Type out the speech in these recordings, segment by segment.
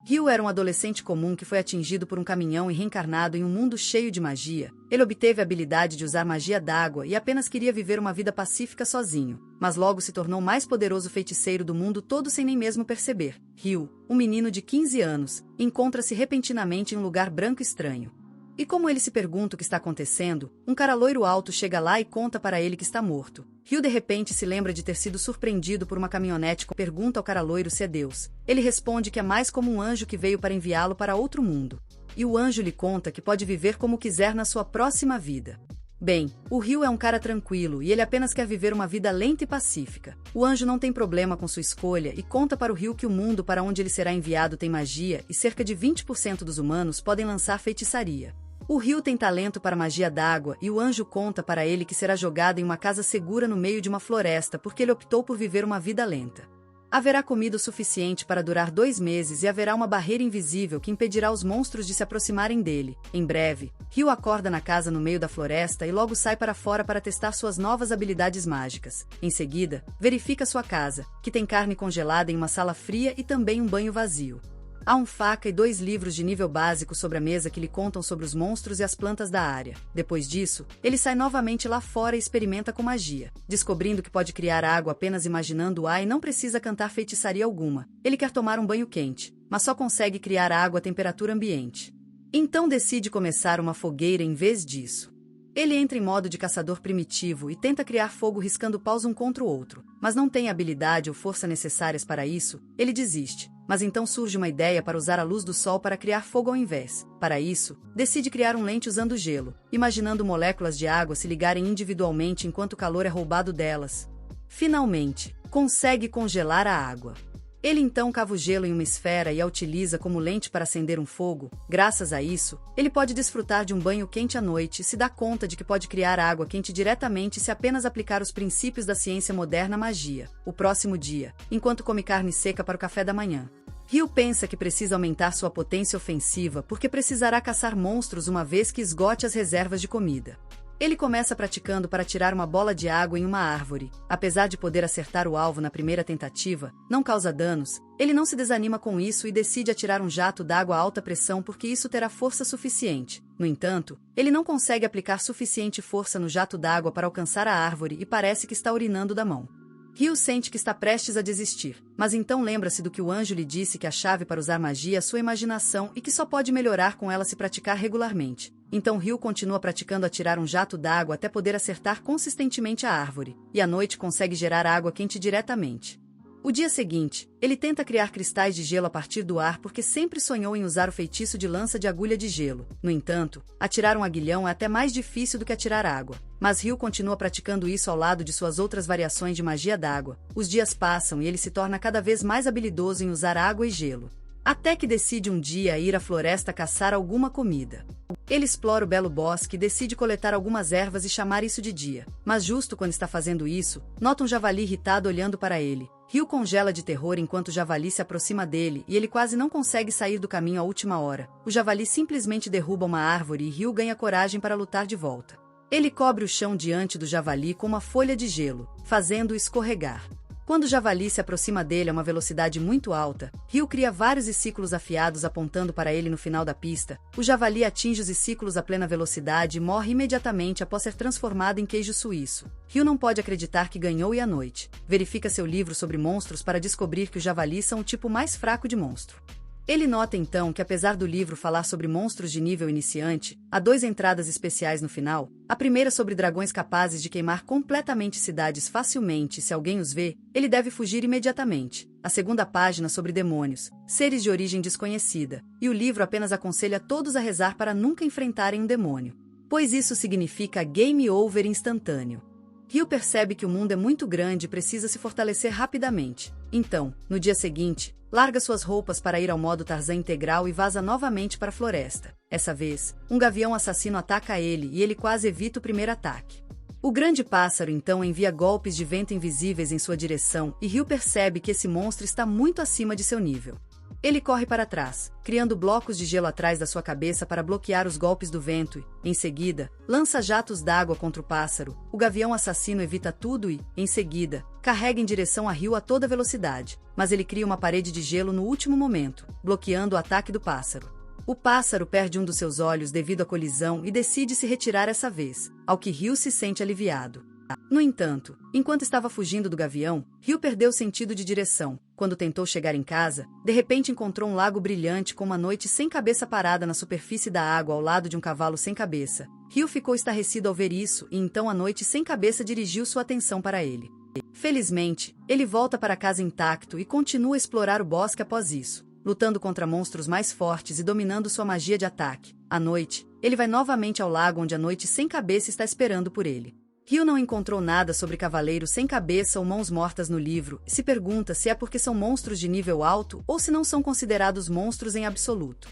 Ryu era um adolescente comum que foi atingido por um caminhão e reencarnado em um mundo cheio de magia. Ele obteve a habilidade de usar magia d'água e apenas queria viver uma vida pacífica sozinho, mas logo se tornou o mais poderoso feiticeiro do mundo todo sem nem mesmo perceber. Ryu, um menino de 15 anos, encontra-se repentinamente em um lugar branco estranho. E como ele se pergunta o que está acontecendo, um cara loiro alto chega lá e conta para ele que está morto. Ryu de repente se lembra de ter sido surpreendido por uma caminhonete e pergunta ao cara loiro se é Deus. Ele responde que é mais como um anjo que veio para enviá-lo para outro mundo. E o anjo lhe conta que pode viver como quiser na sua próxima vida. Bem, o Ryu é um cara tranquilo e ele apenas quer viver uma vida lenta e pacífica. O anjo não tem problema com sua escolha e conta para o Ryu que o mundo para onde ele será enviado tem magia e cerca de 20% dos humanos podem lançar feitiçaria. O Ryu tem talento para magia d'água e o anjo conta para ele que será jogado em uma casa segura no meio de uma floresta porque ele optou por viver uma vida lenta. Haverá comida o suficiente para durar 2 meses e haverá uma barreira invisível que impedirá os monstros de se aproximarem dele. Em breve, Ryu acorda na casa no meio da floresta e logo sai para fora para testar suas novas habilidades mágicas. Em seguida, verifica sua casa, que tem carne congelada em uma sala fria e também um banho vazio. Há uma faca e 2 livros de nível básico sobre a mesa que lhe contam sobre os monstros e as plantas da área. Depois disso, ele sai novamente lá fora e experimenta com magia, descobrindo que pode criar água apenas imaginando-a e não precisa cantar feitiçaria alguma. Ele quer tomar um banho quente, mas só consegue criar água a temperatura ambiente. Então decide começar uma fogueira em vez disso. Ele entra em modo de caçador primitivo e tenta criar fogo riscando paus um contra o outro, mas não tem a habilidade ou força necessárias para isso. Ele desiste, mas então surge uma ideia para usar a luz do sol para criar fogo ao invés. Para isso, decide criar um lente usando gelo, imaginando moléculas de água se ligarem individualmente enquanto o calor é roubado delas. Finalmente, consegue congelar a água. Ele então cava o gelo em uma esfera e a utiliza como lente para acender um fogo. Graças a isso, ele pode desfrutar de um banho quente à noite e se dá conta de que pode criar água quente diretamente se apenas aplicar os princípios da ciência moderna à magia. O próximo dia, enquanto come carne seca para o café da manhã, Ryu pensa que precisa aumentar sua potência ofensiva porque precisará caçar monstros uma vez que esgote as reservas de comida. Ele começa praticando para tirar uma bola de água em uma árvore. Apesar de poder acertar o alvo na primeira tentativa, não causa danos, ele não se desanima com isso e decide atirar um jato d'água a alta pressão porque isso terá força suficiente. No entanto, ele não consegue aplicar suficiente força no jato d'água para alcançar a árvore e parece que está urinando da mão. Ryu sente que está prestes a desistir, mas então lembra-se do que o anjo lhe disse que a chave para usar magia é sua imaginação e que só pode melhorar com ela se praticar regularmente. Então Ryu continua praticando atirar um jato d'água até poder acertar consistentemente a árvore, e à noite consegue gerar água quente diretamente. O dia seguinte, ele tenta criar cristais de gelo a partir do ar porque sempre sonhou em usar o feitiço de lança de agulha de gelo. No entanto, atirar um aguilhão é até mais difícil do que atirar água. Mas Ryu continua praticando isso ao lado de suas outras variações de magia d'água. Os dias passam e ele se torna cada vez mais habilidoso em usar água e gelo. Até que decide um dia ir à floresta caçar alguma comida. Ele explora o belo bosque e decide coletar algumas ervas e chamar isso de dia. Mas justo quando está fazendo isso, nota um javali irritado olhando para ele. Ryu congela de terror enquanto o javali se aproxima dele e ele quase não consegue sair do caminho à última hora. O javali simplesmente derruba uma árvore e Ryu ganha coragem para lutar de volta. Ele cobre o chão diante do javali com uma folha de gelo, fazendo-o escorregar. Quando o javali se aproxima dele a uma velocidade muito alta, Ryu cria vários ciclos afiados apontando para ele no final da pista. O javali atinge os ciclos a plena velocidade e morre imediatamente após ser transformado em queijo suíço. Ryu não pode acreditar que ganhou e à noite verifica seu livro sobre monstros para descobrir que os javalis são o tipo mais fraco de monstro. Ele nota então que apesar do livro falar sobre monstros de nível iniciante, há 2 entradas especiais no final. A primeira sobre dragões capazes de queimar completamente cidades facilmente e se alguém os vê, ele deve fugir imediatamente. A segunda página sobre demônios, seres de origem desconhecida, e o livro apenas aconselha todos a rezar para nunca enfrentarem um demônio, pois isso significa game over instantâneo. Ryu percebe que o mundo é muito grande e precisa se fortalecer rapidamente. Então, no dia seguinte, larga suas roupas para ir ao modo Tarzan integral e vaza novamente para a floresta. Essa vez, um gavião assassino ataca ele e ele quase evita o primeiro ataque. O grande pássaro então envia golpes de vento invisíveis em sua direção e Ryu percebe que esse monstro está muito acima de seu nível. Ele corre para trás, criando blocos de gelo atrás da sua cabeça para bloquear os golpes do vento e, em seguida, lança jatos d'água contra o pássaro. O gavião assassino evita tudo e, em seguida, carrega em direção a Ryu a toda velocidade, mas ele cria uma parede de gelo no último momento, bloqueando o ataque do pássaro. O pássaro perde um dos seus olhos devido à colisão e decide se retirar essa vez, ao que Ryu se sente aliviado. No entanto, enquanto estava fugindo do gavião, Ryu perdeu o sentido de direção. Quando tentou chegar em casa, de repente encontrou um lago brilhante com uma noite sem cabeça parada na superfície da água ao lado de um cavalo sem cabeça. Ryu ficou estarrecido ao ver isso e então a noite sem cabeça dirigiu sua atenção para ele. Felizmente, ele volta para casa intacto e continua a explorar o bosque após isso, lutando contra monstros mais fortes e dominando sua magia de ataque. À noite, ele vai novamente ao lago onde a noite sem cabeça está esperando por ele. Ryu não encontrou nada sobre cavaleiros sem cabeça ou mãos mortas no livro e se pergunta se é porque são monstros de nível alto ou se não são considerados monstros em absoluto.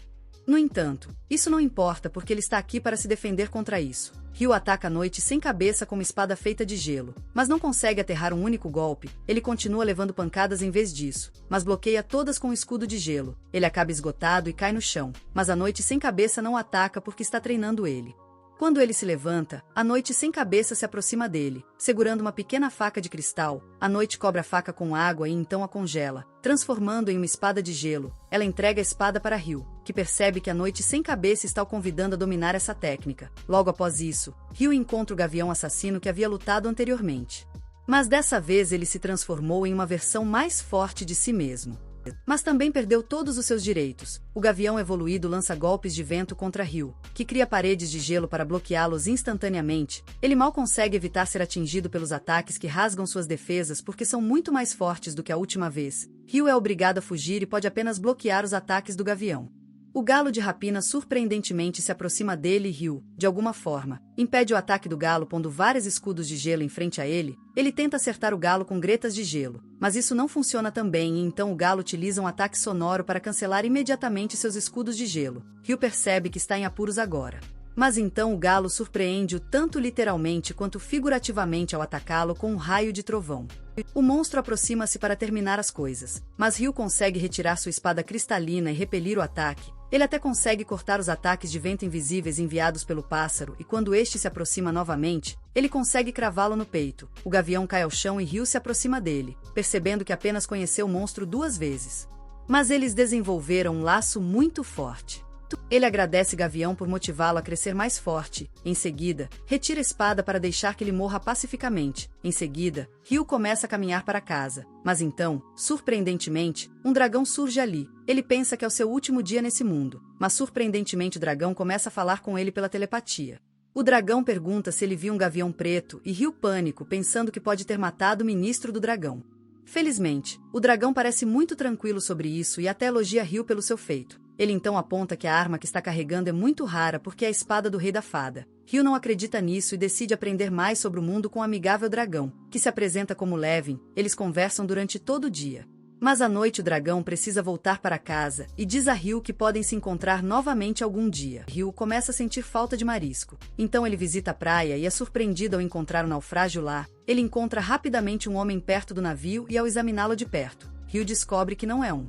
No entanto, isso não importa porque ele está aqui para se defender contra isso. Ryu ataca a noite sem cabeça com uma espada feita de gelo, mas não consegue aterrar um único golpe. Ele continua levando pancadas em vez disso, mas bloqueia todas com um escudo de gelo. Ele acaba esgotado e cai no chão, mas a noite sem cabeça não o ataca porque está treinando ele. Quando ele se levanta, a noite sem cabeça se aproxima dele, segurando uma pequena faca de cristal. A noite cobre a faca com água e então a congela, transformando em uma espada de gelo. Ela entrega a espada para Ryu, que percebe que a noite sem cabeça está o convidando a dominar essa técnica. Logo após isso, Ryu encontra o gavião assassino que havia lutado anteriormente. Mas dessa vez ele se transformou em uma versão mais forte de si mesmo. Mas também perdeu todos os seus direitos. O gavião evoluído lança golpes de vento contra Ryu, que cria paredes de gelo para bloqueá-los instantaneamente. Ele mal consegue evitar ser atingido pelos ataques que rasgam suas defesas porque são muito mais fortes do que a última vez. Ryu é obrigado a fugir e pode apenas bloquear os ataques do gavião. O galo de rapina surpreendentemente se aproxima dele e Ryu, de alguma forma, impede o ataque do galo pondo vários escudos de gelo em frente a ele. Ele tenta acertar o galo com gretas de gelo, mas isso não funciona também e então o galo utiliza um ataque sonoro para cancelar imediatamente seus escudos de gelo. Ryu percebe que está em apuros agora. Mas então o galo surpreende-o tanto literalmente quanto figurativamente ao atacá-lo com um raio de trovão. O monstro aproxima-se para terminar as coisas, mas Ryu consegue retirar sua espada cristalina e repelir o ataque. Ele até consegue cortar os ataques de vento invisíveis enviados pelo pássaro e quando este se aproxima novamente, ele consegue cravá-lo no peito. O gavião cai ao chão e Ryu se aproxima dele, percebendo que apenas conheceu o monstro 2 vezes. Mas eles desenvolveram um laço muito forte. Ele agradece Gavião por motivá-lo a crescer mais forte. Em seguida, retira a espada para deixar que ele morra pacificamente. Em seguida, Ryu começa a caminhar para casa. Mas então, surpreendentemente, um dragão surge ali. Ele pensa que é o seu último dia nesse mundo. Mas surpreendentemente o dragão começa a falar com ele pela telepatia. O dragão pergunta se ele viu um gavião preto e Ryu pânico, pensando que pode ter matado o ministro do dragão. Felizmente, o dragão parece muito tranquilo sobre isso e até elogia Ryu pelo seu feito. Ele então aponta que a arma que está carregando é muito rara porque é a espada do Rei da Fada. Ryu não acredita nisso e decide aprender mais sobre o mundo com o amigável dragão, que se apresenta como Levin. Eles conversam durante todo o dia. Mas à noite o dragão precisa voltar para casa e diz a Ryu que podem se encontrar novamente algum dia. Ryu começa a sentir falta de marisco. Então ele visita a praia e é surpreendido ao encontrar o naufrágio lá. Ele encontra rapidamente um homem perto do navio e ao examiná-lo de perto, Ryu descobre que não é um